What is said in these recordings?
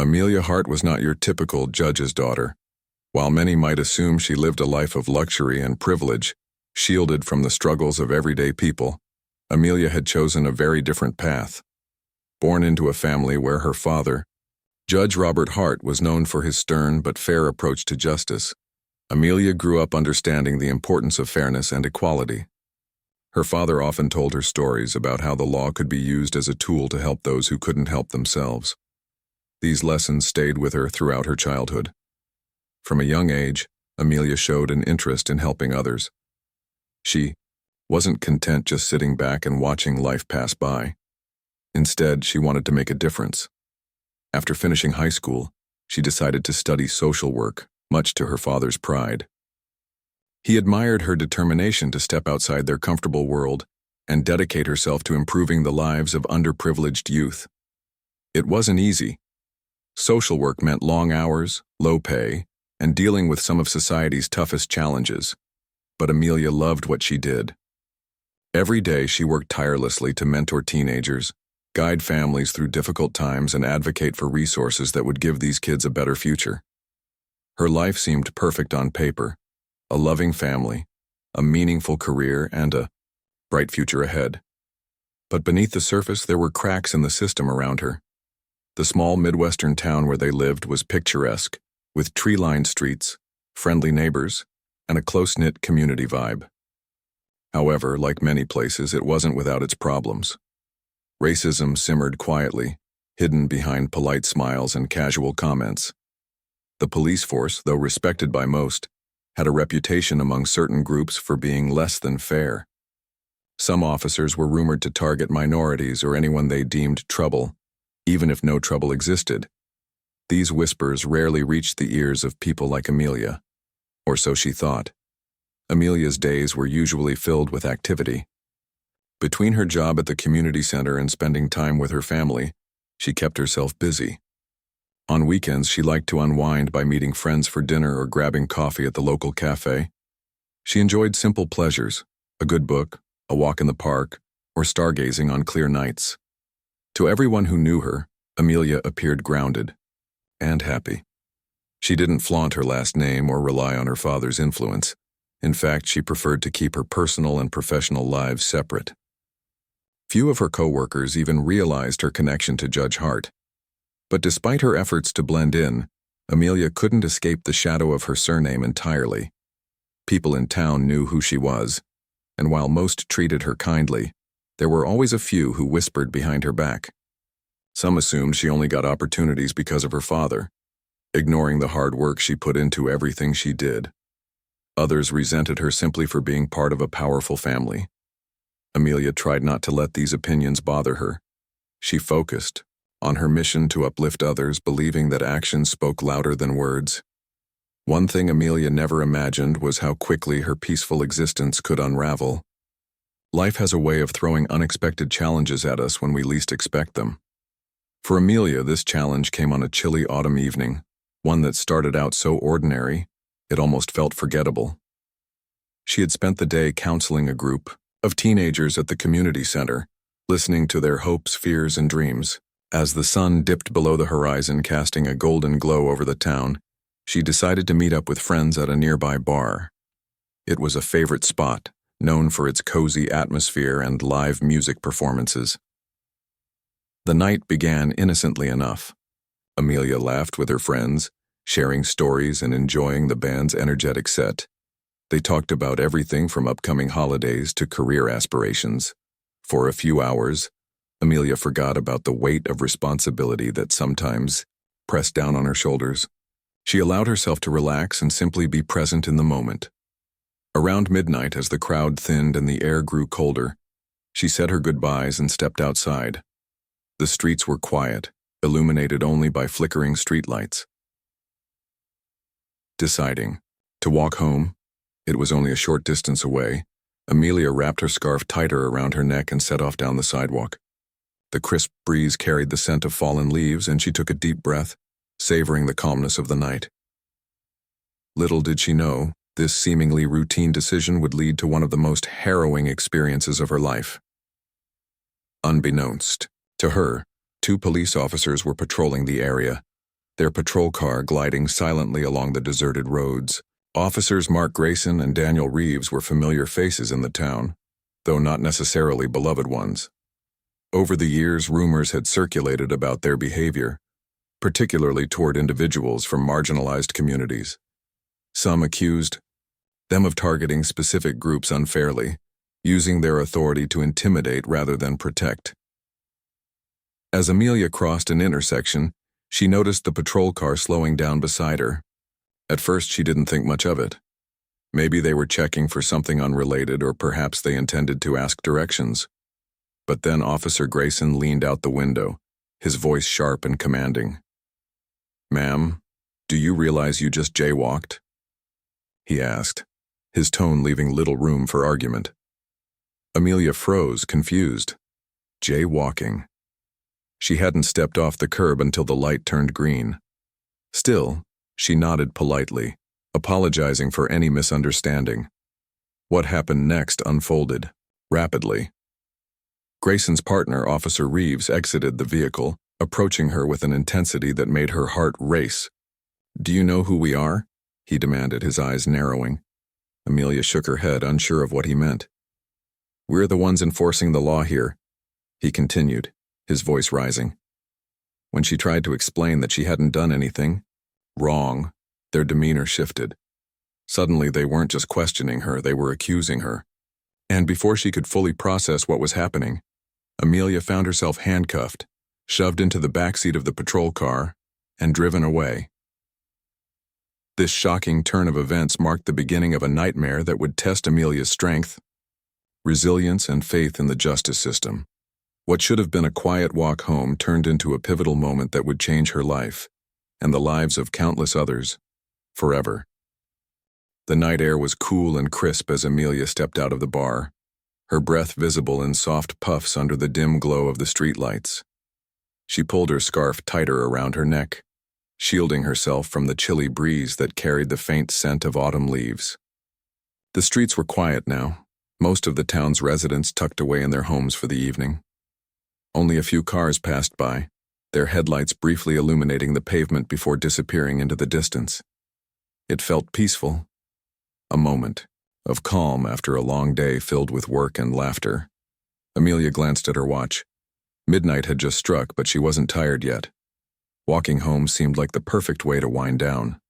Amelia Hart was not your typical judge's daughter. While many might assume she lived a life of luxury and privilege, shielded from the struggles of everyday people, Amelia had chosen a very different path. Born into a family where her father, Judge Robert Hart, was known for his stern but fair approach to justice, Amelia grew up understanding the importance of fairness and equality. Her father often told her stories about how the law could be used as a tool to help those who couldn't help themselves. These lessons stayed with her throughout her childhood. From a young age, Amelia showed an interest in helping others. She wasn't content just sitting back and watching life pass by. Instead, she wanted to make a difference. After finishing high school, she decided to study social work, much to her father's pride. He admired her determination to step outside their comfortable world and dedicate herself to improving the lives of underprivileged youth. It wasn't easy. Social work meant long hours, low pay, and dealing with some of society's toughest challenges. But Amelia loved what she did. Every day she worked tirelessly to mentor teenagers, guide families through difficult times, and advocate for resources that would give these kids a better future. Her life seemed perfect on paper: a loving family, a meaningful career, and a bright future ahead. But beneath the surface, there were cracks in the system around her. The small Midwestern town where they lived was picturesque, with tree-lined streets, friendly neighbors, and a close-knit community vibe. However, like many places, it wasn't without its problems. Racism simmered quietly, hidden behind polite smiles and casual comments. The police force, though respected by most, had a reputation among certain groups for being less than fair. Some officers were rumored to target minorities or anyone they deemed trouble, even if no trouble existed. These whispers rarely reached the ears of people like Amelia, or so she thought. Amelia's days were usually filled with activity. Between her job at the community center and spending time with her family, she kept herself busy. On weekends, she liked to unwind by meeting friends for dinner or grabbing coffee at the local cafe. She enjoyed simple pleasures: a good book, a walk in the park, or stargazing on clear nights. To everyone who knew her, Amelia appeared grounded and happy. She didn't flaunt her last name or rely on her father's influence. In fact, she preferred to keep her personal and professional lives separate. Few of her co-workers even realized her connection to Judge Hart. But despite her efforts to blend in, Amelia couldn't escape the shadow of her surname entirely. People in town knew who she was, and while most treated her kindly, there were always a few who whispered behind her back. Some assumed she only got opportunities because of her father, ignoring the hard work she put into everything she did. Others resented her simply for being part of a powerful family. Amelia tried not to let these opinions bother her. She focused on her mission to uplift others, believing that actions spoke louder than words. One thing Amelia never imagined was how quickly her peaceful existence could unravel. Life has a way of throwing unexpected challenges at us when we least expect them. For Amelia, this challenge came on a chilly autumn evening, one that started out so ordinary, it almost felt forgettable. She had spent the day counseling a group of teenagers at the community center, listening to their hopes, fears, and dreams. As the sun dipped below the horizon, casting a golden glow over the town, she decided to meet up with friends at a nearby bar. It was a favorite spot, known for its cozy atmosphere and live music performances. The night began innocently enough. Amelia laughed with her friends, sharing stories and enjoying the band's energetic set. They talked about everything from upcoming holidays to career aspirations. For a few hours, Amelia forgot about the weight of responsibility that sometimes pressed down on her shoulders. She allowed herself to relax and simply be present in the moment. Around midnight, as the crowd thinned and the air grew colder, she said her goodbyes and stepped outside. The streets were quiet, illuminated only by flickering streetlights. Deciding to walk home, it was only a short distance away, Amelia wrapped her scarf tighter around her neck and set off down the sidewalk. The crisp breeze carried the scent of fallen leaves, and she took a deep breath, savoring the calmness of the night. Little did she know, this seemingly routine decision would lead to one of the most harrowing experiences of her life. Unbeknownst to her, 2 police officers were patrolling the area. their patrol car gliding silently along the deserted roads. Officers Mark Grayson and Daniel Reeves were familiar faces in the town, though not necessarily beloved ones. Over the years, rumors had circulated about their behavior, particularly toward individuals from marginalized communities. Some accused them of targeting specific groups unfairly, using their authority to intimidate rather than protect. As Amelia crossed an intersection, she noticed the patrol car slowing down beside her. At first, she didn't think much of it. Maybe they were checking for something unrelated, or perhaps they intended to ask directions. But then Officer Grayson leaned out the window, his voice sharp and commanding. "Ma'am, do you realize you just jaywalked?" he asked, his tone leaving little room for argument. Amelia froze, confused. Jaywalking. She hadn't stepped off the curb until the light turned green. Still, she nodded politely, apologizing for any misunderstanding. What happened next unfolded rapidly. Grayson's partner, Officer Reeves, exited the vehicle, approaching her with an intensity that made her heart race. "Do you know who we are?" he demanded, his eyes narrowing. Amelia shook her head, unsure of what he meant. "We're the ones enforcing the law here," he continued, his voice rising. When she tried to explain that she hadn't done anything wrong, their demeanor shifted. Suddenly, they weren't just questioning her, they were accusing her. And before she could fully process what was happening, Amelia found herself handcuffed, shoved into the backseat of the patrol car, and driven away. This shocking turn of events marked the beginning of a nightmare that would test Amelia's strength, resilience, and faith in the justice system. What should have been a quiet walk home turned into a pivotal moment that would change her life, and the lives of countless others, forever. The night air was cool and crisp as Amelia stepped out of the bar, her breath visible in soft puffs under the dim glow of the streetlights. She pulled her scarf tighter around her neck, shielding herself from the chilly breeze that carried the faint scent of autumn leaves. The streets were quiet now, most of the town's residents tucked away in their homes for the evening. Only a few cars passed by, their headlights briefly illuminating the pavement before disappearing into the distance. It felt peaceful, a moment of calm after a long day filled with work and laughter. Amelia glanced at her watch. Midnight had just struck, but she wasn't tired yet. Walking home seemed like the perfect way to wind down.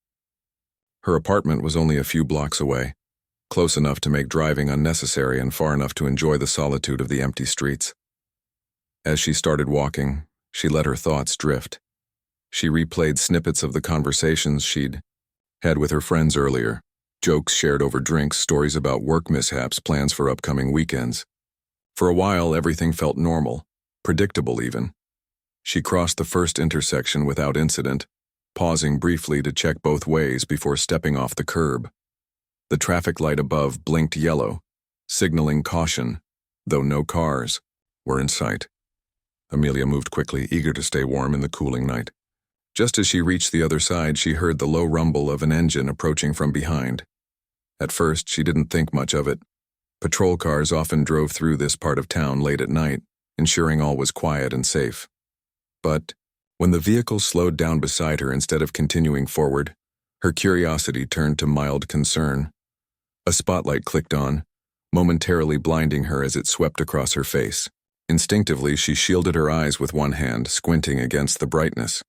Her apartment was only a few blocks away, close enough to make driving unnecessary and far enough to enjoy the solitude of the empty streets. As she started walking, she let her thoughts drift. She replayed snippets of the conversations she'd had with her friends earlier, jokes shared over drinks, stories about work mishaps, plans for upcoming weekends. For a while, everything felt normal, predictable even. She crossed the first intersection without incident, pausing briefly to check both ways before stepping off the curb. The traffic light above blinked yellow, signaling caution, though no cars were in sight. Amelia moved quickly, eager to stay warm in the cooling night. Just as she reached the other side, she heard the low rumble of an engine approaching from behind. At first, she didn't think much of it. Patrol cars often drove through this part of town late at night, ensuring all was quiet and safe. But when the vehicle slowed down beside her instead of continuing forward, her curiosity turned to mild concern. A spotlight clicked on, momentarily blinding her as it swept across her face. Instinctively, she shielded her eyes with one hand, squinting against the brightness.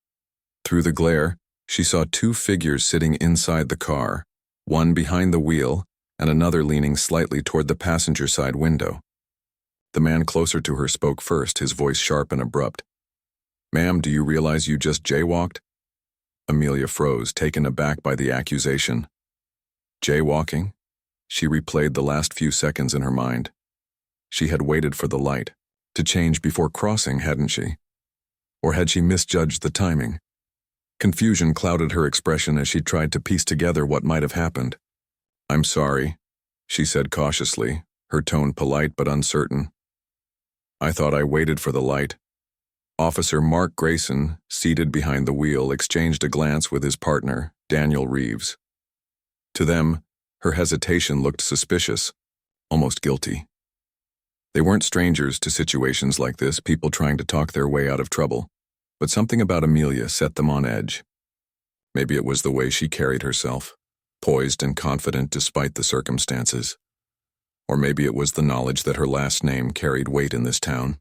Through the glare, she saw two figures sitting inside the car, one behind the wheel and another leaning slightly toward the passenger side window. The man closer to her spoke first, his voice sharp and abrupt. "Ma'am, do you realize you just jaywalked?" Amelia froze, taken aback by the accusation. Jaywalking? She replayed the last few seconds in her mind. She had waited for the light to change before crossing, hadn't she? Or had she misjudged the timing? Confusion clouded her expression as she tried to piece together what might have happened. "I'm sorry," she said cautiously, her tone polite but uncertain. "I thought I waited for the light." Officer Mark Grayson, seated behind the wheel, exchanged a glance with his partner, Daniel Reeves. To them, her hesitation looked suspicious, almost guilty. They weren't strangers to situations like this, people trying to talk their way out of trouble, but something about Amelia set them on edge. Maybe it was the way she carried herself, poised and confident despite the circumstances. Or maybe it was the knowledge that her last name carried weight in this town.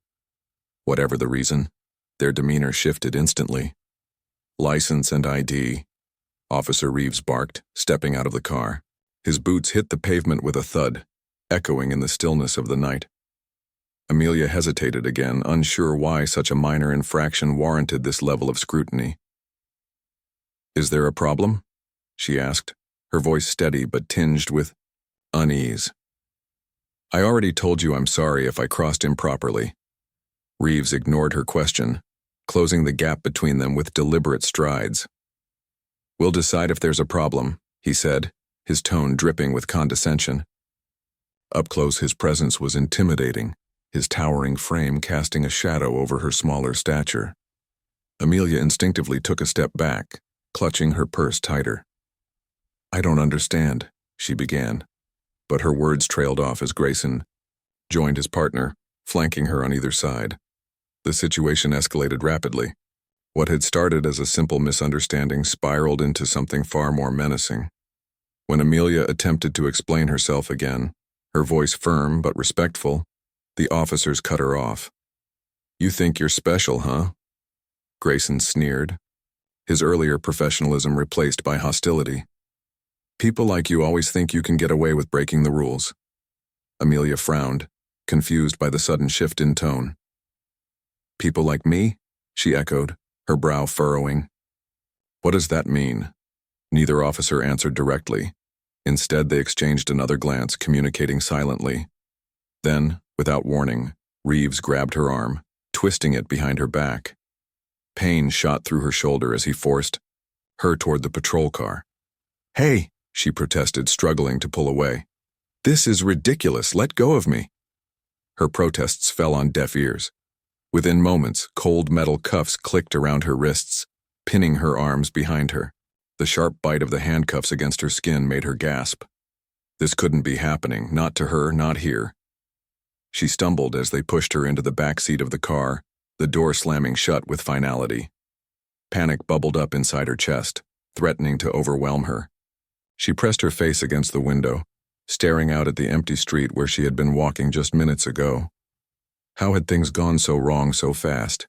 Whatever the reason, their demeanor shifted instantly. "License and ID," Officer Reeves barked, stepping out of the car. His boots hit the pavement with a thud, echoing in the stillness of the night. Amelia hesitated again, unsure why such a minor infraction warranted this level of scrutiny. "Is there a problem?" she asked, her voice steady but tinged with unease. "I already told you I'm sorry if I crossed improperly." Reeves ignored her question, closing the gap between them with deliberate strides. "We'll decide if there's a problem," he said, his tone dripping with condescension. Up close, his presence was intimidating, his towering frame casting a shadow over her smaller stature. Amelia instinctively took a step back, clutching her purse tighter. "I don't understand," she began, but her words trailed off as Grayson joined his partner, flanking her on either side. The situation escalated rapidly. What had started as a simple misunderstanding spiraled into something far more menacing. When Amelia attempted to explain herself again, her voice firm but respectful, the officers cut her off. "You think you're special, huh?" Grayson sneered, his earlier professionalism replaced by hostility. "People like you always think you can get away with breaking the rules." Amelia frowned, confused by the sudden shift in tone. "People like me?" she echoed, her brow furrowing. "What does that mean?" Neither officer answered directly. Instead, they exchanged another glance, communicating silently. Then, without warning, Reeves grabbed her arm, twisting it behind her back. Pain shot through her shoulder as he forced her toward the patrol car. "Hey," she protested, struggling to pull away. "This is ridiculous. Let go of me." Her protests fell on deaf ears. Within moments, cold metal cuffs clicked around her wrists, pinning her arms behind her. The sharp bite of the handcuffs against her skin made her gasp. This couldn't be happening, not to her, not here. She stumbled as they pushed her into the back seat of the car, the door slamming shut with finality. Panic bubbled up inside her chest, threatening to overwhelm her. She pressed her face against the window, staring out at the empty street where she had been walking just minutes ago. How had things gone so wrong so fast?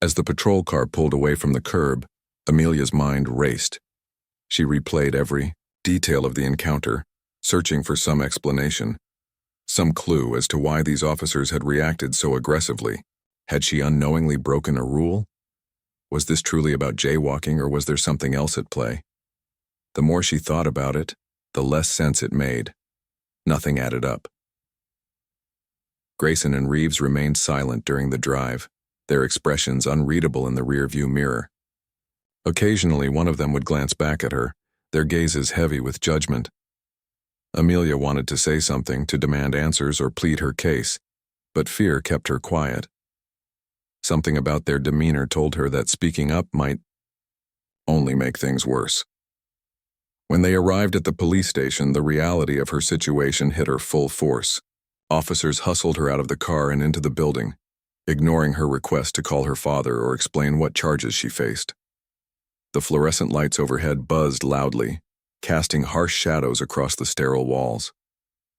As the patrol car pulled away from the curb, Amelia's mind raced. She replayed every detail of the encounter, searching for some explanation, some clue as to why these officers had reacted so aggressively. Had she unknowingly broken a rule? Was this truly about jaywalking, or was there something else at play? The more she thought about it, the less sense it made. Nothing added up. Grayson and Reeves remained silent during the drive, their expressions unreadable in the rearview mirror. Occasionally, one of them would glance back at her, their gazes heavy with judgment. Amelia wanted to say something, to demand answers or plead her case, but fear kept her quiet. Something about their demeanor told her that speaking up might only make things worse. When they arrived at the police station, the reality of her situation hit her full force. Officers hustled her out of the car and into the building, ignoring her request to call her father or explain what charges she faced. The fluorescent lights overhead buzzed loudly, casting harsh shadows across the sterile walls.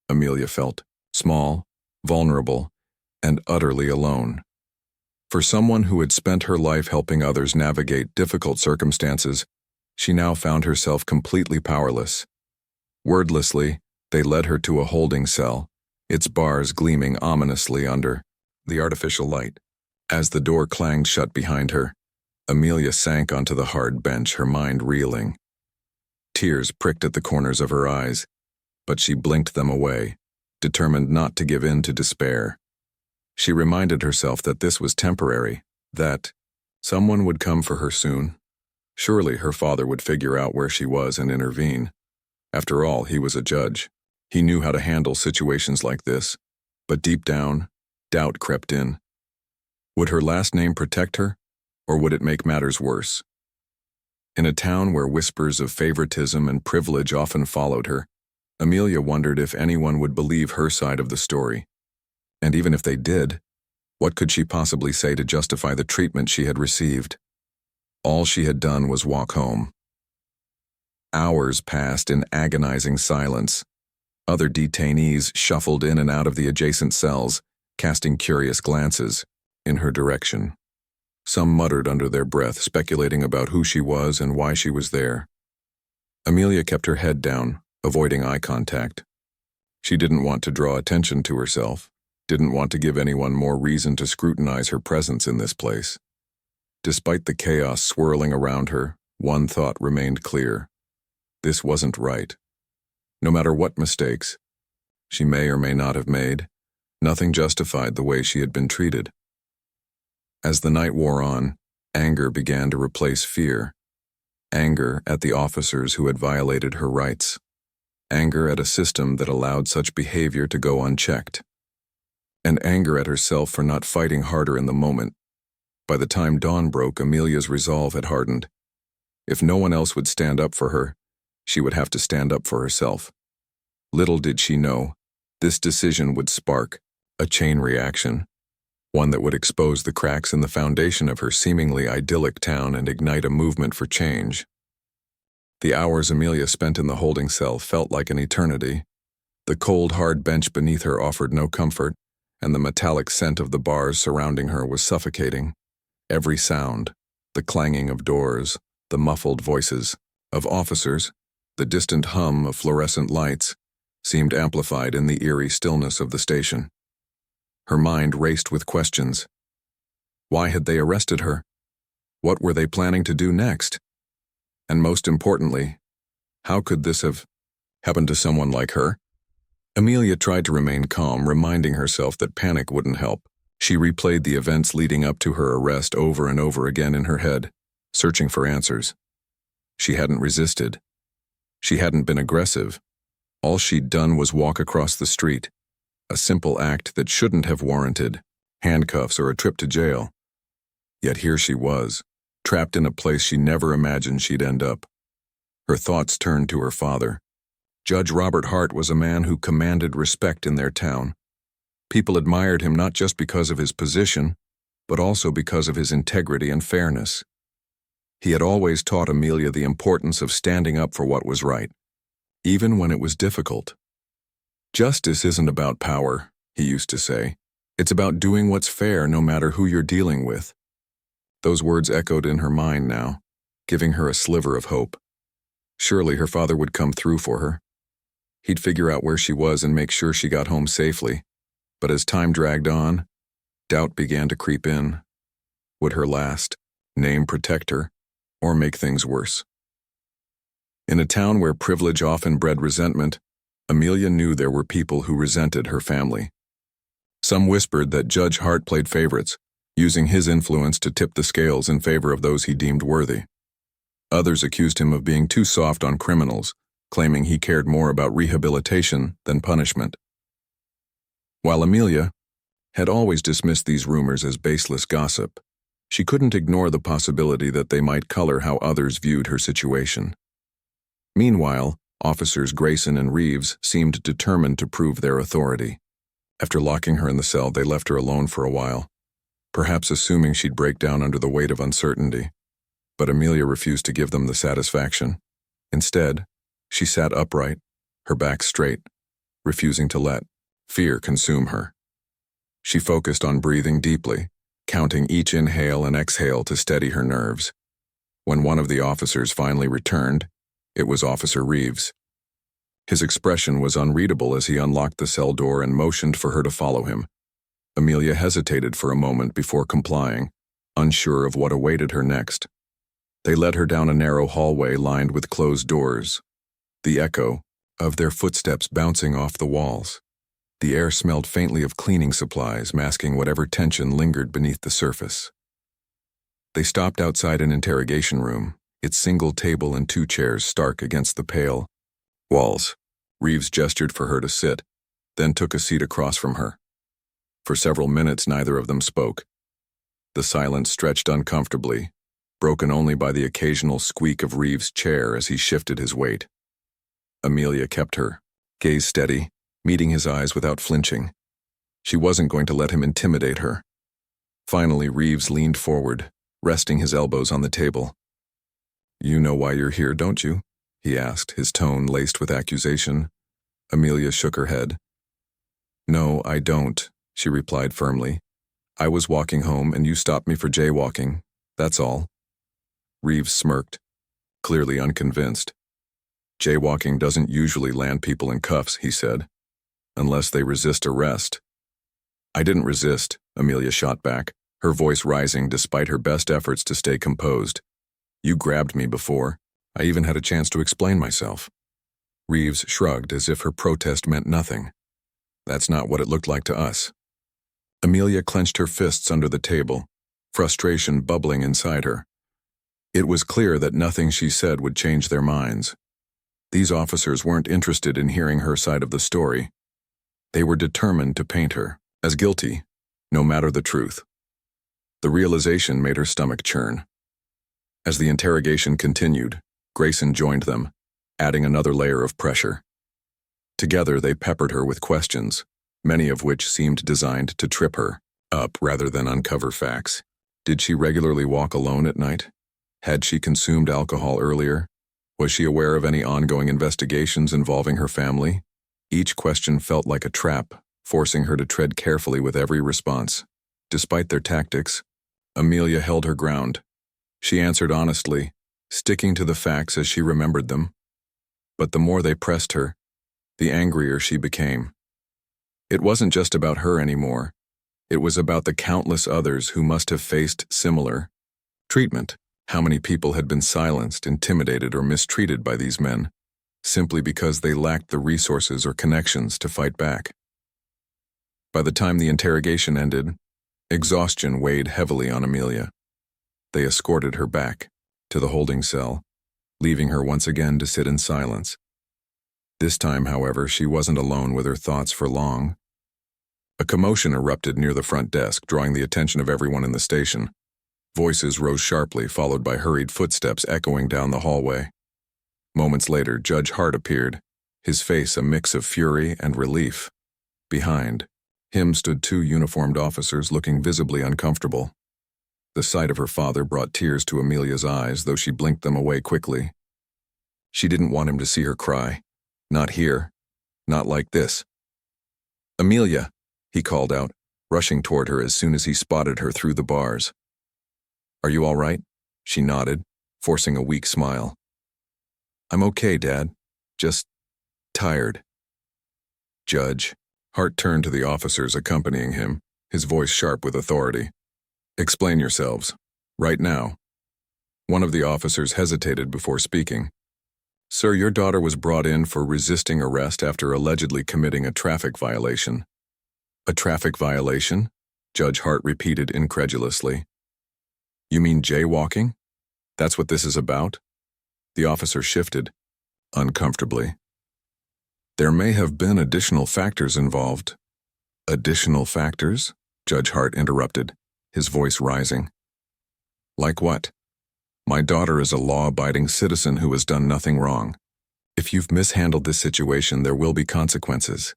Amelia felt small, vulnerable, and utterly alone. For someone who had spent her life helping others navigate difficult circumstances, she now found herself completely powerless. Wordlessly, they led her to a holding cell, its bars gleaming ominously under the artificial light. As the door clanged shut behind her, Amelia sank onto the hard bench, her mind reeling. Tears pricked at the corners of her eyes, but she blinked them away, determined not to give in to despair. She reminded herself that this was temporary, that someone would come for her soon. Surely her father would figure out where she was and intervene. After all, he was a judge. He knew how to handle situations like this, but deep down, doubt crept in. Would her last name protect her, or would it make matters worse? In a town where whispers of favoritism and privilege often followed her, Amelia wondered if anyone would believe her side of the story. And even if they did, what could she possibly say to justify the treatment she had received? All she had done was walk home, Hours passed in agonizing silence. Other detainees shuffled in and out of the adjacent cells, casting curious glances in her direction. Some muttered under their breath, speculating about who she was and why she was there. Amelia kept her head down, avoiding eye contact. She didn't want to draw attention to herself, didn't want to give anyone more reason to scrutinize her presence in this place. Despite the chaos swirling around her, one thought remained clear. This wasn't right. No matter what mistakes she may or may not have made, nothing justified the way she had been treated. As the night wore on, anger began to replace fear. Anger at the officers who had violated her rights. Anger at a system that allowed such behavior to go unchecked. And anger at herself for not fighting harder in the moment. By the time dawn broke, Amelia's resolve had hardened. If no one else would stand up for her, she would have to stand up for herself. Little did she know, this decision would spark a chain reaction, one that would expose the cracks in the foundation of her seemingly idyllic town and ignite a movement for change. The hours Amelia spent in the holding cell felt like an eternity. The cold, hard bench beneath her offered no comfort, and the metallic scent of the bars surrounding her was suffocating. Every sound, the clanging of doors, the muffled voices of officers, the distant hum of fluorescent lights, seemed amplified in the eerie stillness of the station. Her mind raced with questions. Why had they arrested her? What were they planning to do next? And most importantly, how could this have happened to someone like her? Amelia tried to remain calm, reminding herself that panic wouldn't help. She replayed the events leading up to her arrest over and over again in her head, searching for answers. She hadn't resisted. She hadn't been aggressive. All she'd done was walk across the street, a simple act that shouldn't have warranted handcuffs or a trip to jail. Yet here she was, trapped in a place she never imagined she'd end up. Her thoughts turned to her father. Judge Robert Hart was a man who commanded respect in their town. People admired him not just because of his position, but also because of his integrity and fairness. He had always taught Amelia the importance of standing up for what was right, even when it was difficult. Justice isn't about power, he used to say. It's about doing what's fair no matter who you're dealing with. Those words echoed in her mind now, giving her a sliver of hope. Surely her father would come through for her. He'd figure out where she was and make sure she got home safely. But as time dragged on, doubt began to creep in. Would her last name protect her, or make things worse? In a town where privilege often bred resentment, Amelia knew there were people who resented her family. Some whispered that Judge Hart played favorites, using his influence to tip the scales in favor of those he deemed worthy. Others accused him of being too soft on criminals, claiming he cared more about rehabilitation than punishment. While Amelia had always dismissed these rumors as baseless gossip, she couldn't ignore the possibility that they might color how others viewed her situation. Meanwhile, Officers Grayson and Reeves seemed determined to prove their authority. After locking her in the cell, they left her alone for a while, perhaps assuming she'd break down under the weight of uncertainty. But Amelia refused to give them the satisfaction. Instead, she sat upright, her back straight, refusing to let fear consume her. She focused on breathing deeply, counting each inhale and exhale to steady her nerves. When one of the officers finally returned, it was Officer Reeves. His expression was unreadable as he unlocked the cell door and motioned for her to follow him. Amelia hesitated for a moment before complying, unsure of what awaited her next. They led her down a narrow hallway lined with closed doors, the echo of their footsteps bouncing off the walls. The air smelled faintly of cleaning supplies, masking whatever tension lingered beneath the surface. They stopped outside an interrogation room, its single table and 2 chairs stark against the pale walls. Reeves gestured for her to sit, then took a seat across from her. For several minutes, neither of them spoke. The silence stretched uncomfortably, broken only by the occasional squeak of Reeves' chair as he shifted his weight. Amelia kept her gaze steady, meeting his eyes without flinching. She wasn't going to let him intimidate her. Finally, Reeves leaned forward, resting his elbows on the table. "You know why you're here, don't you?" he asked, his tone laced with accusation. Amelia shook her head. No, I don't, she replied firmly. I was walking home and you stopped me for jaywalking. That's all. Reeves smirked, clearly unconvinced. Jaywalking doesn't usually land people in cuffs, he said, unless they resist arrest. I didn't resist, Amelia shot back, her voice rising despite her best efforts to stay composed. You grabbed me before. I even had a chance to explain myself. Reeves shrugged as if her protest meant nothing. That's not what it looked like to us. Amelia clenched her fists under the table, frustration bubbling inside her. It was clear that nothing she said would change their minds. These officers weren't interested in hearing her side of the story. They were determined to paint her as guilty, no matter the truth. The realization made her stomach churn. As the interrogation continued, Grayson joined them, adding another layer of pressure. Together they peppered her with questions, many of which seemed designed to trip her up rather than uncover facts. Did she regularly walk alone at night? Had she consumed alcohol earlier? Was she aware of any ongoing investigations involving her family? Each question felt like a trap, forcing her to tread carefully with every response. Despite their tactics, Amelia held her ground. She answered honestly, sticking to the facts as she remembered them. But the more they pressed her, the angrier she became. It wasn't just about her anymore. It was about the countless others who must have faced similar treatment. How many people had been silenced, intimidated, or mistreated by these men, simply because they lacked the resources or connections to fight back. By the time the interrogation ended, exhaustion weighed heavily on Amelia. They escorted her back to the holding cell, leaving her once again to sit in silence. This time, however, she wasn't alone with her thoughts for long. A commotion erupted near the front desk, drawing the attention of everyone in the station. Voices rose sharply, followed by hurried footsteps echoing down the hallway. Moments later, Judge Hart appeared, his face a mix of fury and relief. Behind him stood two uniformed officers looking visibly uncomfortable. The sight of her father brought tears to Amelia's eyes, though she blinked them away quickly. She didn't want him to see her cry. Not here. Not like this. Amelia, he called out, rushing toward her as soon as he spotted her through the bars. Are you all right? She nodded, forcing a weak smile. I'm okay, Dad. Just tired. Judge. Hart turned to the officers accompanying him, his voice sharp with authority. Explain yourselves. Right now. One of the officers hesitated before speaking. Sir, your daughter was brought in for resisting arrest after allegedly committing a traffic violation. A traffic violation? Judge Hart repeated incredulously. You mean jaywalking? That's what this is about? The officer shifted, uncomfortably. There may have been additional factors involved. Additional factors? Judge Hart interrupted, his voice rising. Like what? My daughter is a law-abiding citizen who has done nothing wrong. If you've mishandled this situation, there will be consequences.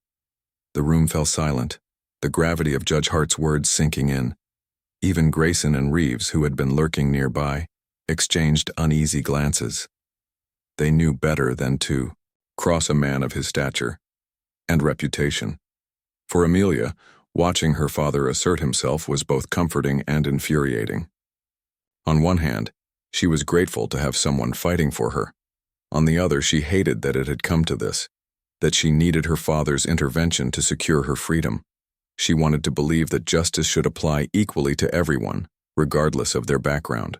The room fell silent, the gravity of Judge Hart's words sinking in. Even Grayson and Reeves, who had been lurking nearby, exchanged uneasy glances. They knew better than to cross a man of his stature and reputation. For Amelia, watching her father assert himself was both comforting and infuriating. On one hand, she was grateful to have someone fighting for her. On the other, she hated that it had come to this, that she needed her father's intervention to secure her freedom. She wanted to believe that justice should apply equally to everyone, regardless of their background.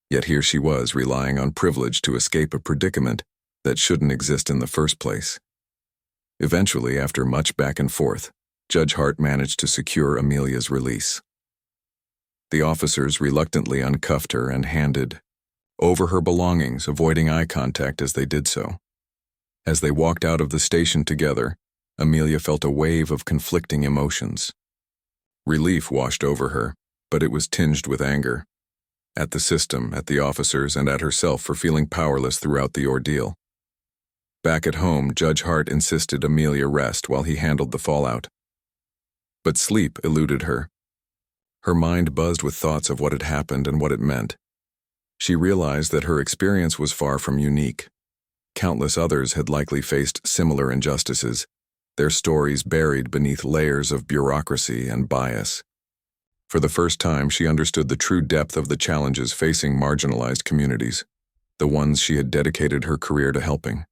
Yet here she was, relying on privilege to escape a predicament that shouldn't exist in the first place. Eventually, after much back and forth, Judge Hart managed to secure Amelia's release. The officers reluctantly uncuffed her and handed over her belongings, avoiding eye contact as they did so. As they walked out of the station together, Amelia felt a wave of conflicting emotions. Relief washed over her, but it was tinged with anger. At the system, at the officers, and at herself for feeling powerless throughout the ordeal. Back at home, Judge Hart insisted Amelia rest while he handled the fallout. But sleep eluded her. Her mind buzzed with thoughts of what had happened and what it meant. She realized that her experience was far from unique. Countless others had likely faced similar injustices, their stories buried beneath layers of bureaucracy and bias. For the first time, she understood the true depth of the challenges facing marginalized communities, the ones she had dedicated her career to helping.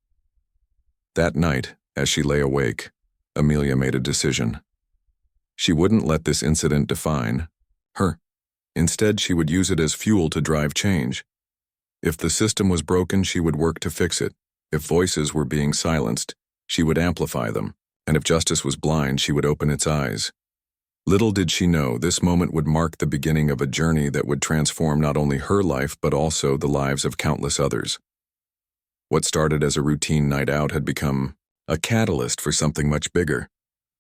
That night, as she lay awake, Amelia made a decision. She wouldn't let this incident define her. Instead, she would use it as fuel to drive change. If the system was broken, she would work to fix it. If voices were being silenced, she would amplify them. And if justice was blind, she would open its eyes. Little did she know, this moment would mark the beginning of a journey that would transform not only her life but also the lives of countless others. What started as a routine night out had become a catalyst for something much bigger,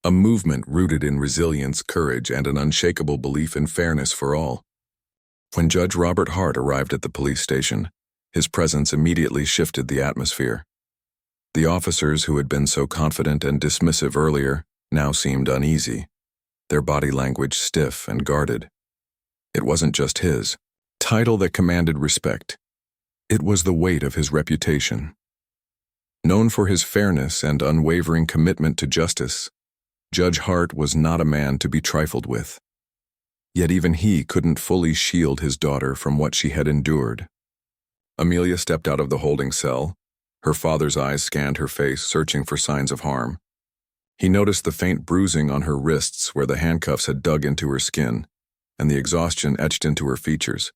a movement rooted in resilience, courage, and an unshakable belief in fairness for all. When Judge Robert Hart arrived at the police station, his presence immediately shifted the atmosphere. The officers who had been so confident and dismissive earlier now seemed uneasy, their body language stiff and guarded. It wasn't just his title that commanded respect. It was the weight of his reputation. Known for his fairness and unwavering commitment to justice, Judge Hart was not a man to be trifled with. Yet even he couldn't fully shield his daughter from what she had endured. Amelia stepped out of the holding cell. Her father's eyes scanned her face, searching for signs of harm. He noticed the faint bruising on her wrists where the handcuffs had dug into her skin, and the exhaustion etched into her features.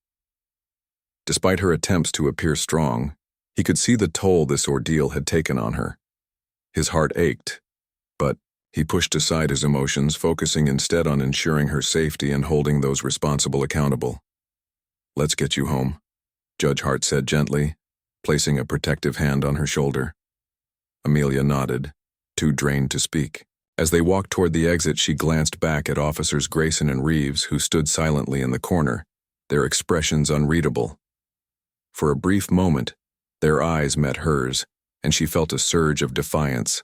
Despite her attempts to appear strong, he could see the toll this ordeal had taken on her. His heart ached, but he pushed aside his emotions, focusing instead on ensuring her safety and holding those responsible accountable. "Let's get you home," Judge Hart said gently, placing a protective hand on her shoulder. Amelia nodded, too drained to speak. As they walked toward the exit, she glanced back at Officers Grayson and Reeves, who stood silently in the corner, their expressions unreadable. For a brief moment, their eyes met hers, and she felt a surge of defiance.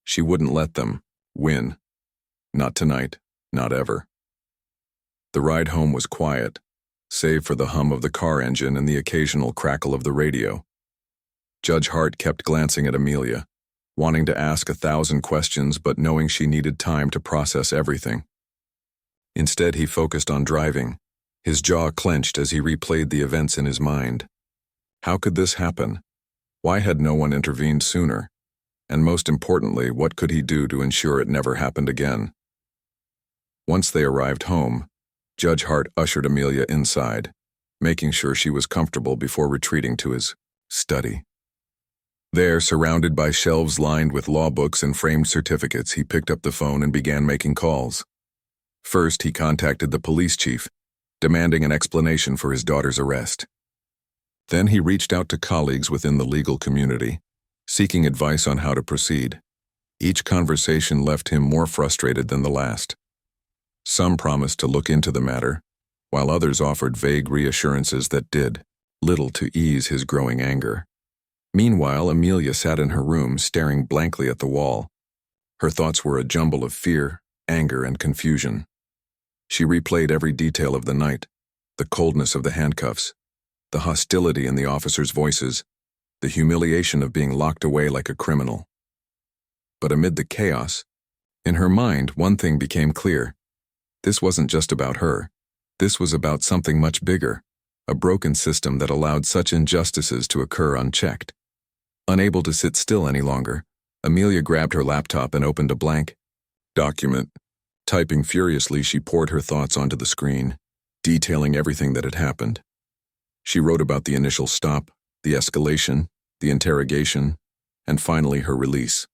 She wouldn't let them win. Not tonight, not ever. The ride home was quiet, save for the hum of the car engine and the occasional crackle of the radio. Judge Hart kept glancing at Amelia, wanting to ask 1,000 questions but knowing she needed time to process everything. Instead, he focused on driving, his jaw clenched as he replayed the events in his mind. How could this happen? Why had no one intervened sooner? And most importantly, what could he do to ensure it never happened again? Once they arrived home, Judge Hart ushered Amelia inside, making sure she was comfortable before retreating to his study. There, surrounded by shelves lined with law books and framed certificates, he picked up the phone and began making calls. First, he contacted the police chief, demanding an explanation for his daughter's arrest. Then he reached out to colleagues within the legal community, seeking advice on how to proceed. Each conversation left him more frustrated than the last. Some promised to look into the matter, while others offered vague reassurances that did little to ease his growing anger. Meanwhile, Amelia sat in her room, staring blankly at the wall. Her thoughts were a jumble of fear, anger, and confusion. She replayed every detail of the night, the coldness of the handcuffs, the hostility in the officers' voices, the humiliation of being locked away like a criminal. But amid the chaos, in her mind, one thing became clear. This wasn't just about her. This was about something much bigger, a broken system that allowed such injustices to occur unchecked. Unable to sit still any longer, Amelia grabbed her laptop and opened a blank document. Typing furiously, she poured her thoughts onto the screen, detailing everything that had happened. She wrote about the initial stop, the escalation, the interrogation, and finally her release.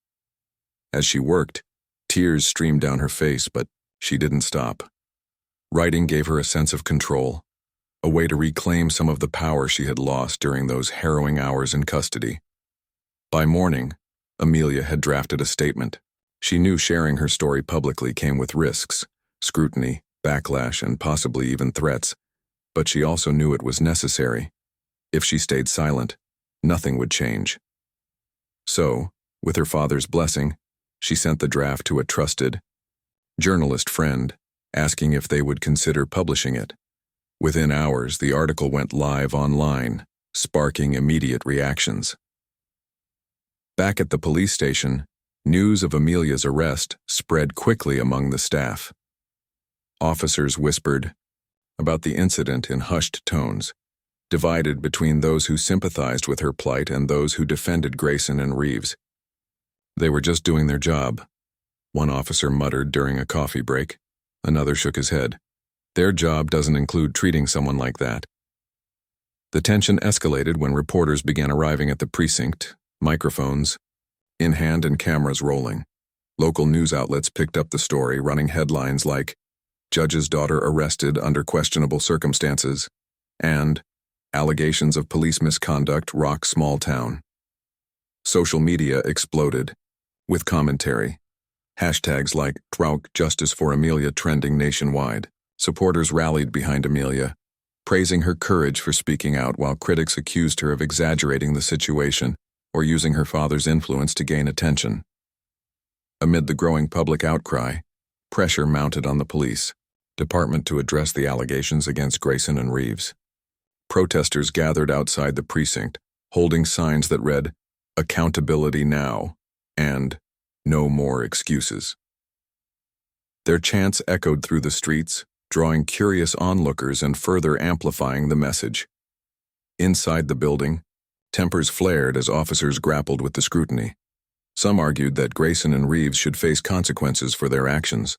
As she worked, tears streamed down her face, but she didn't stop. Writing gave her a sense of control, a way to reclaim some of the power she had lost during those harrowing hours in custody. By morning, Amelia had drafted a statement. She knew sharing her story publicly came with risks, scrutiny, backlash, and possibly even threats, but she also knew it was necessary. If she stayed silent, nothing would change. So, with her father's blessing, she sent the draft to a trusted journalist friend, asking if they would consider publishing it. Within hours, the article went live online, sparking immediate reactions. Back at the police station, news of Amelia's arrest spread quickly among the staff. Officers whispered about the incident in hushed tones, divided between those who sympathized with her plight and those who defended Grayson and Reeves. They were just doing their job, one officer muttered during a coffee break. Another shook his head. Their job doesn't include treating someone like that. The tension escalated when reporters began arriving at the precinct, microphones in hand and cameras rolling. Local news outlets picked up the story, running headlines like, "Judge's daughter arrested under questionable circumstances," and "Allegations of police misconduct rock small town." Social media exploded, with commentary. Hashtags like "Trauk Justice for Amelia" trending nationwide. Supporters rallied behind Amelia, praising her courage for speaking out, while critics accused her of exaggerating the situation or using her father's influence to gain attention. Amid the growing public outcry, pressure mounted on the police department to address the allegations against Grayson and Reeves. Protesters gathered outside the precinct, holding signs that read, "Accountability now," and "No more excuses." Their chants echoed through the streets, drawing curious onlookers and further amplifying the message. Inside the building, tempers flared as officers grappled with the scrutiny. Some argued that Grayson and Reeves should face consequences for their actions,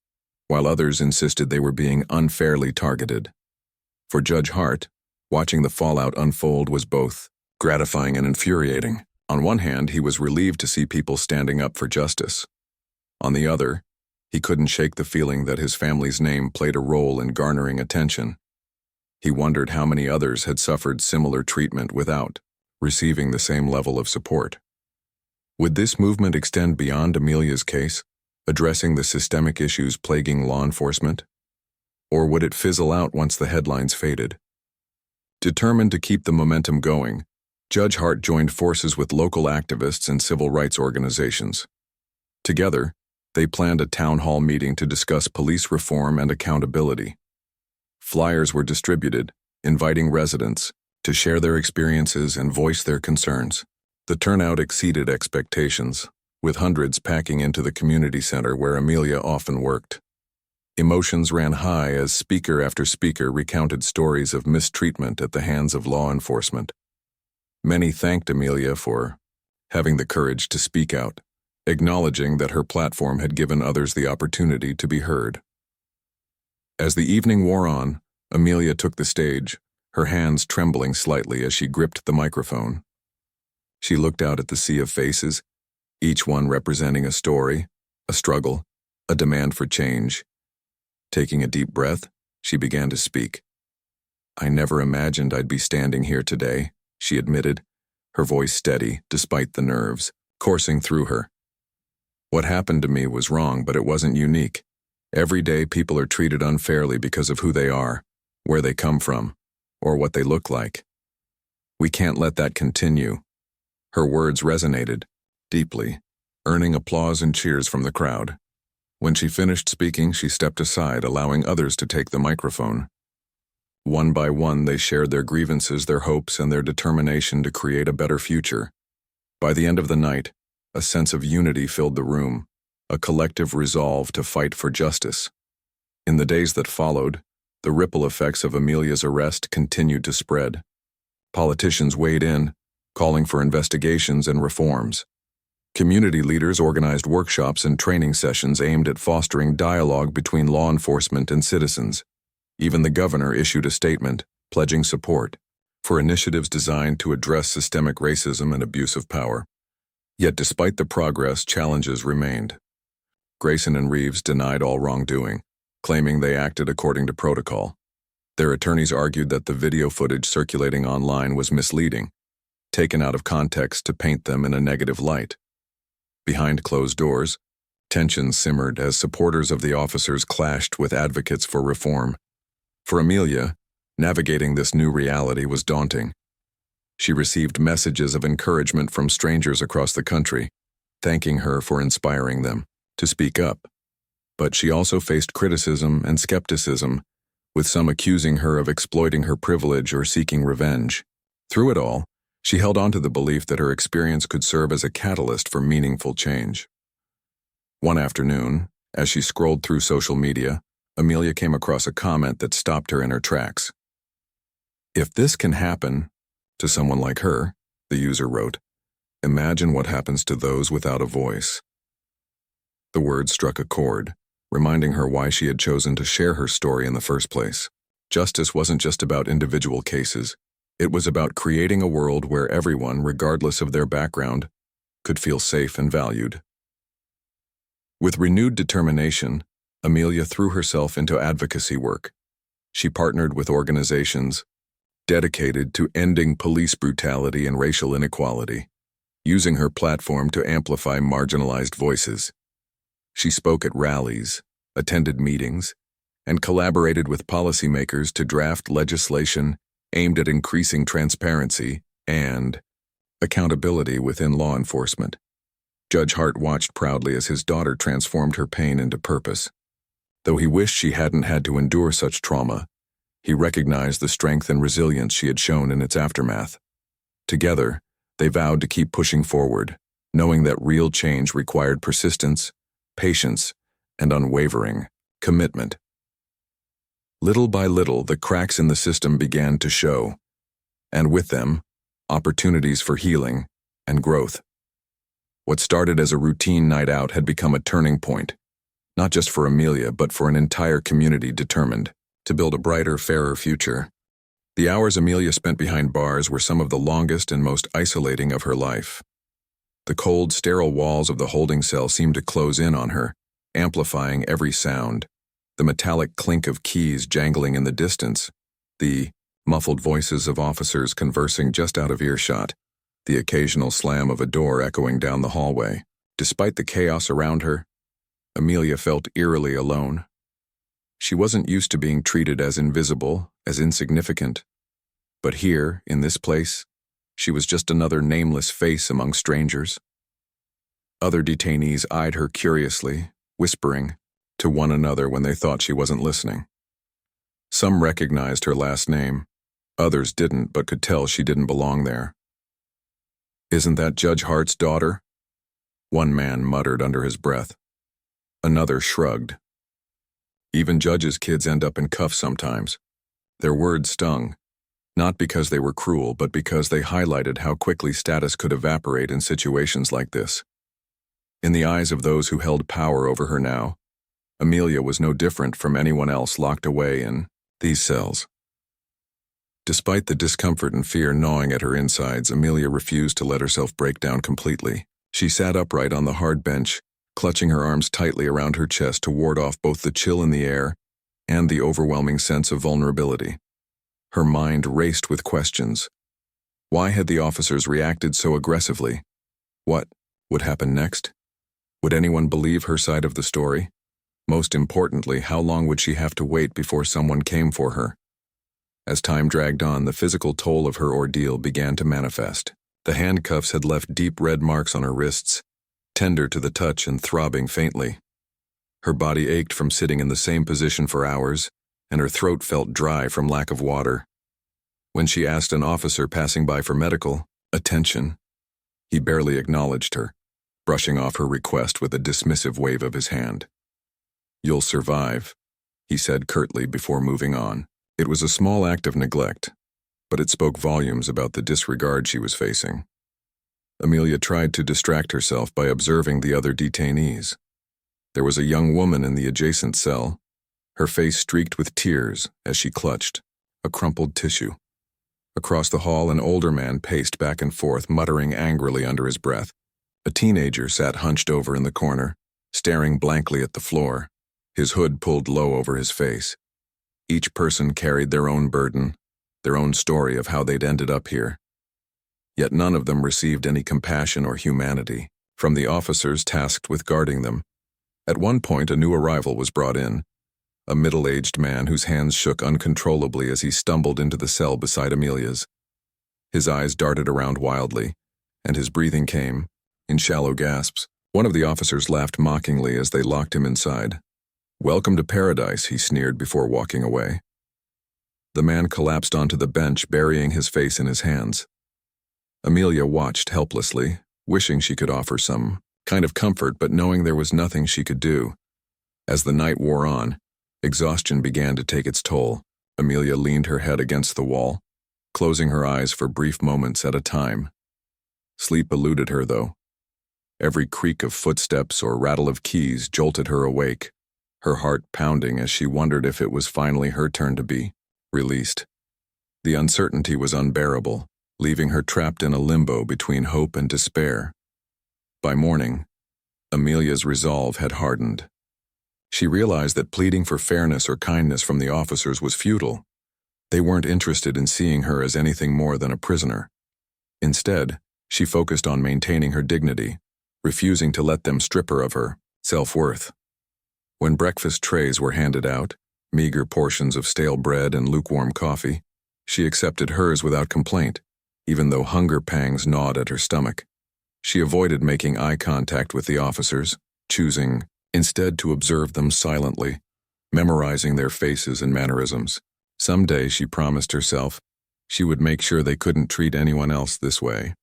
while others insisted they were being unfairly targeted. For Judge Hart, watching the fallout unfold was both gratifying and infuriating. On one hand, he was relieved to see people standing up for justice. On the other, he couldn't shake the feeling that his family's name played a role in garnering attention. He wondered how many others had suffered similar treatment without receiving the same level of support. Would this movement extend beyond Amelia's case, addressing the systemic issues plaguing law enforcement? Or would it fizzle out once the headlines faded? Determined to keep the momentum going, Judge Hart joined forces with local activists and civil rights organizations. Together, they planned a town hall meeting to discuss police reform and accountability. Flyers were distributed, inviting residents to share their experiences and voice their concerns. The turnout exceeded expectations, with hundreds packing into the community center where Amelia often worked. Emotions ran high as speaker after speaker recounted stories of mistreatment at the hands of law enforcement. Many thanked Amelia for having the courage to speak out, acknowledging that her platform had given others the opportunity to be heard. As the evening wore on, Amelia took the stage, her hands trembling slightly as she gripped the microphone. She looked out at the sea of faces, each one representing a story, a struggle, a demand for change. Taking a deep breath, she began to speak. "I never imagined I'd be standing here today," she admitted, her voice steady despite the nerves coursing through her. "What happened to me was wrong, but it wasn't unique. Every day people are treated unfairly because of who they are, where they come from, or what they look like. We can't let that continue." Her words resonated deeply, earning applause and cheers from the crowd. When she finished speaking, she stepped aside, allowing others to take the microphone. One by one, they shared their grievances, their hopes, and their determination to create a better future. By the end of the night, a sense of unity filled the room, a collective resolve to fight for justice. In the days that followed, the ripple effects of Amelia's arrest continued to spread. Politicians weighed in, calling for investigations and reforms. Community leaders organized workshops and training sessions aimed at fostering dialogue between law enforcement and citizens. Even the governor issued a statement, pledging support for initiatives designed to address systemic racism and abuse of power. Yet despite the progress, challenges remained. Grayson and Reeves denied all wrongdoing, claiming they acted according to protocol. Their attorneys argued that the video footage circulating online was misleading, taken out of context to paint them in a negative light. Behind closed doors, tension simmered as supporters of the officers clashed with advocates for reform. For Amelia, navigating this new reality was daunting. She received messages of encouragement from strangers across the country, thanking her for inspiring them to speak up. But she also faced criticism and skepticism, with some accusing her of exploiting her privilege or seeking revenge. Through it all, She held on to the belief that her experience could serve as a catalyst for meaningful change. One afternoon, as she scrolled through social media, Amelia came across a comment that stopped her in her tracks. "If this can happen to someone like her," the user wrote, "imagine what happens to those without a voice." The words struck a chord, reminding her why she had chosen to share her story in the first place. Justice wasn't just about individual cases. It was about creating a world where everyone, regardless of their background, could feel safe and valued. With renewed determination, Amelia threw herself into advocacy work. She partnered with organizations dedicated to ending police brutality and racial inequality, using her platform to amplify marginalized voices. She spoke at rallies, attended meetings, and collaborated with policymakers to draft legislation aimed at increasing transparency and accountability within law enforcement. Judge Hart watched proudly as his daughter transformed her pain into purpose. Though he wished she hadn't had to endure such trauma, he recognized the strength and resilience she had shown in its aftermath. Together, they vowed to keep pushing forward, knowing that real change required persistence, patience, and unwavering commitment. Little by little, the cracks in the system began to show, and with them, opportunities for healing and growth. What started as a routine night out had become a turning point, not just for Amelia, but for an entire community determined to build a brighter, fairer future. The hours Amelia spent behind bars were some of the longest and most isolating of her life. The cold, sterile walls of the holding cell seemed to close in on her, amplifying every sound. The metallic clink of keys jangling in the distance, the muffled voices of officers conversing just out of earshot, the occasional slam of a door echoing down the hallway. Despite the chaos around her, Amelia felt eerily alone. She wasn't used to being treated as invisible, as insignificant. But here, in this place, she was just another nameless face among strangers. Other detainees eyed her curiously, whispering to one another when they thought she wasn't listening. Some recognized her last name. Others didn't, but could tell she didn't belong there. "Isn't that Judge Hart's daughter?" one man muttered under his breath. Another shrugged. Even judges' kids end up in cuffs sometimes. Their words stung, not because they were cruel, but because they highlighted how quickly status could evaporate in situations like this. In the eyes of those who held power over her now, Amelia was no different from anyone else locked away in these cells. Despite the discomfort and fear gnawing at her insides, Amelia refused to let herself break down completely. She sat upright on the hard bench, clutching her arms tightly around her chest to ward off both the chill in the air and the overwhelming sense of vulnerability. Her mind raced with questions. Why had the officers reacted so aggressively? What would happen next? Would anyone believe her side of the story? Most importantly, how long would she have to wait before someone came for her? As time dragged on, the physical toll of her ordeal began to manifest. The handcuffs had left deep red marks on her wrists, tender to the touch and throbbing faintly. Her body ached from sitting in the same position for hours, and her throat felt dry from lack of water. When she asked an officer passing by for medical attention, he barely acknowledged her, brushing off her request with a dismissive wave of his hand. "You'll survive," he said curtly before moving on. It was a small act of neglect, but it spoke volumes about the disregard she was facing. Amelia tried to distract herself by observing the other detainees. There was a young woman in the adjacent cell, her face streaked with tears as she clutched a crumpled tissue. Across the hall, an older man paced back and forth, muttering angrily under his breath. A teenager sat hunched over in the corner, staring blankly at the floor, his hood pulled low over his face. Each person carried their own burden, their own story of how they'd ended up here. Yet none of them received any compassion or humanity from the officers tasked with guarding them. At one point, a new arrival was brought in, a middle-aged man whose hands shook uncontrollably as he stumbled into the cell beside Amelia's. His eyes darted around wildly, and his breathing came in shallow gasps. One of the officers laughed mockingly as they locked him inside. "Welcome to paradise," he sneered before walking away. The man collapsed onto the bench, burying his face in his hands. Amelia watched helplessly, wishing she could offer some kind of comfort but knowing there was nothing she could do. As the night wore on, exhaustion began to take its toll. Amelia leaned her head against the wall, closing her eyes for brief moments at a time. Sleep eluded her, though. Every creak of footsteps or rattle of keys jolted her awake, her heart pounding as she wondered if it was finally her turn to be released. The uncertainty was unbearable, leaving her trapped in a limbo between hope and despair. By morning, Amelia's resolve had hardened. She realized that pleading for fairness or kindness from the officers was futile. They weren't interested in seeing her as anything more than a prisoner. Instead, she focused on maintaining her dignity, refusing to let them strip her of her self-worth. When breakfast trays were handed out, meager portions of stale bread and lukewarm coffee, she accepted hers without complaint, even though hunger pangs gnawed at her stomach. She avoided making eye contact with the officers, choosing instead to observe them silently, memorizing their faces and mannerisms. Someday, she promised herself, she would make sure they couldn't treat anyone else this way.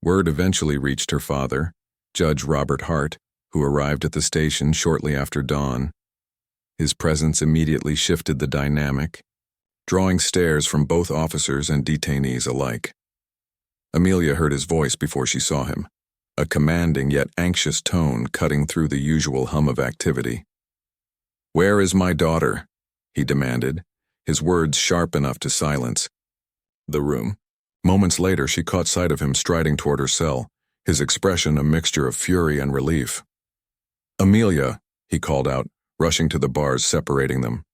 Word eventually reached her father, Judge Robert Hart, who arrived at the station shortly after dawn. His presence immediately shifted the dynamic, drawing stares from both officers and detainees alike. Amelia heard his voice before she saw him, a commanding yet anxious tone cutting through the usual hum of activity. "Where is my daughter?" he demanded, his words sharp enough to silence the room. Moments later, she caught sight of him striding toward her cell, his expression a mixture of fury and relief. "Amelia," he called out, rushing to the bars separating them.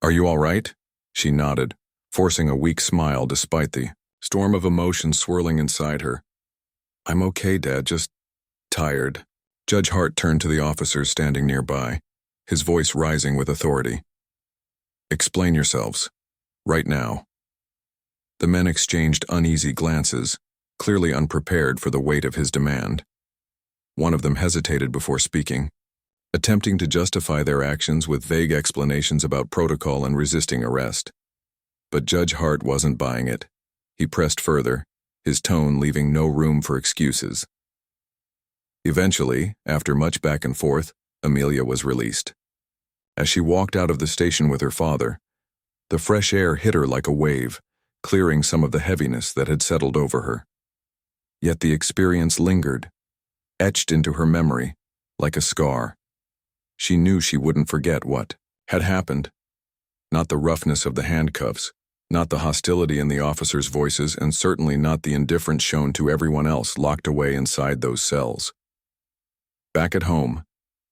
"Are you all right?" She nodded, forcing a weak smile despite the storm of emotion swirling inside her. "I'm okay, Dad, just tired." Judge Hart turned to the officers standing nearby, his voice rising with authority. "Explain yourselves. Right now." The men exchanged uneasy glances, clearly unprepared for the weight of his demand. One of them hesitated before speaking, attempting to justify their actions with vague explanations about protocol and resisting arrest. But Judge Hart wasn't buying it. He pressed further, his tone leaving no room for excuses. Eventually, after much back and forth, Amelia was released. As she walked out of the station with her father, the fresh air hit her like a wave, clearing some of the heaviness that had settled over her. Yet the experience lingered, etched into her memory like a scar. She knew she wouldn't forget what had happened. Not the roughness of the handcuffs, not the hostility in the officers' voices, and certainly not the indifference shown to everyone else locked away inside those cells. Back at home,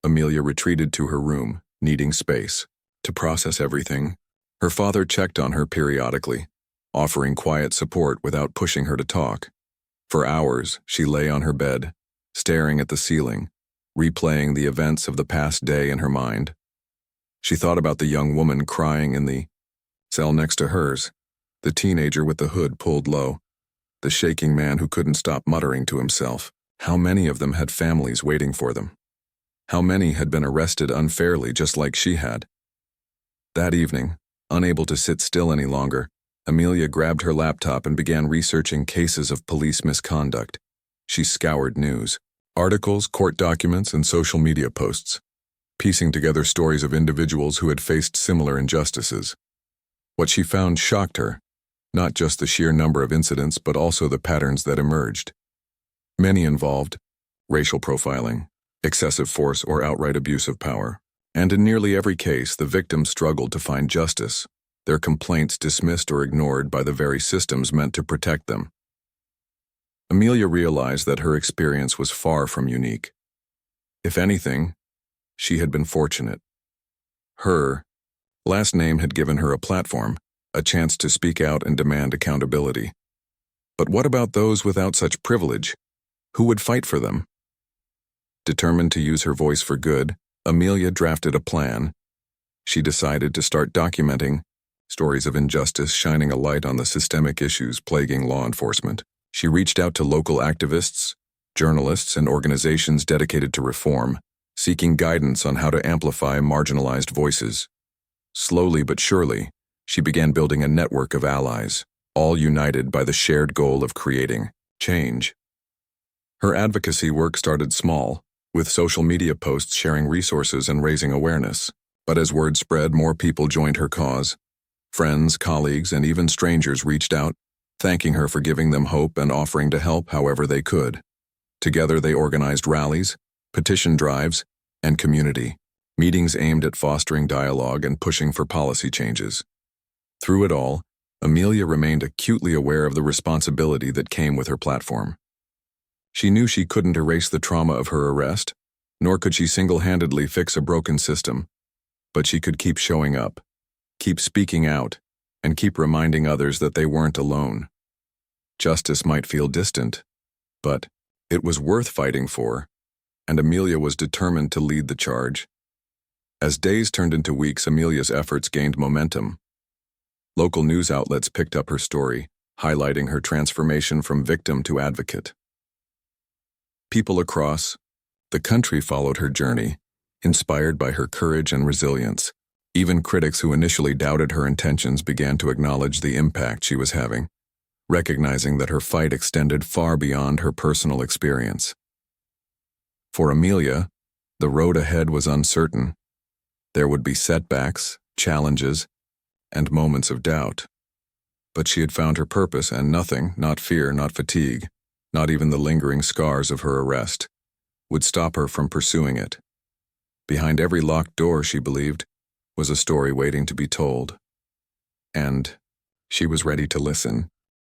Amelia retreated to her room, needing space to process everything. Her father checked on her periodically, offering quiet support without pushing her to talk. For hours, she lay on her bed, staring at the ceiling, replaying the events of the past day in her mind. She thought about the young woman crying in the cell next to hers, the teenager with the hood pulled low, the shaking man who couldn't stop muttering to himself. How many of them had families waiting for them? How many had been arrested unfairly just like she had? That evening, unable to sit still any longer, Amelia grabbed her laptop and began researching cases of police misconduct. She scoured news, articles, court documents, and social media posts, piecing together stories of individuals who had faced similar injustices. What she found shocked her, not just the sheer number of incidents but also the patterns that emerged. Many involved racial profiling, excessive force, or outright abuse of power. And in nearly every case, the victims struggled to find justice, their complaints dismissed or ignored by the very systems meant to protect them. Amelia realized that her experience was far from unique. If anything, she had been fortunate. Her last name had given her a platform, a chance to speak out and demand accountability. But what about those without such privilege? Who would fight for them? Determined to use her voice for good, Amelia drafted a plan. She decided to start documenting stories of injustice, shining a light on the systemic issues plaguing law enforcement. She reached out to local activists, journalists, and organizations dedicated to reform, seeking guidance on how to amplify marginalized voices. Slowly but surely, she began building a network of allies. all united by the shared goal of creating change. Her advocacy work started small, with social media posts sharing resources and raising awareness. But as word spread, more people joined her cause. Friends, colleagues, and even strangers reached out, thanking her for giving them hope and offering to help however they could. Together they organized rallies, petition drives, and community meetings aimed at fostering dialogue and pushing for policy changes. Through it all, Amelia remained acutely aware of the responsibility that came with her platform. She knew she couldn't erase the trauma of her arrest, nor could she single-handedly fix a broken system, but she could keep showing up, keep speaking out, and keep reminding others that they weren't alone. Justice might feel distant, but it was worth fighting for, and Amelia was determined to lead the charge. As days turned into weeks, Amelia's efforts gained momentum. Local news outlets picked up her story, highlighting her transformation from victim to advocate. People across the country followed her journey, inspired by her courage and resilience. Even critics who initially doubted her intentions began to acknowledge the impact she was having, recognizing that her fight extended far beyond her personal experience. For Amelia, the road ahead was uncertain. There would be setbacks, challenges, and moments of doubt. But she had found her purpose, and nothing, not fear, not fatigue, not even the lingering scars of her arrest, would stop her from pursuing it. Behind every locked door, she believed, was a story waiting to be told. And she was ready to listen.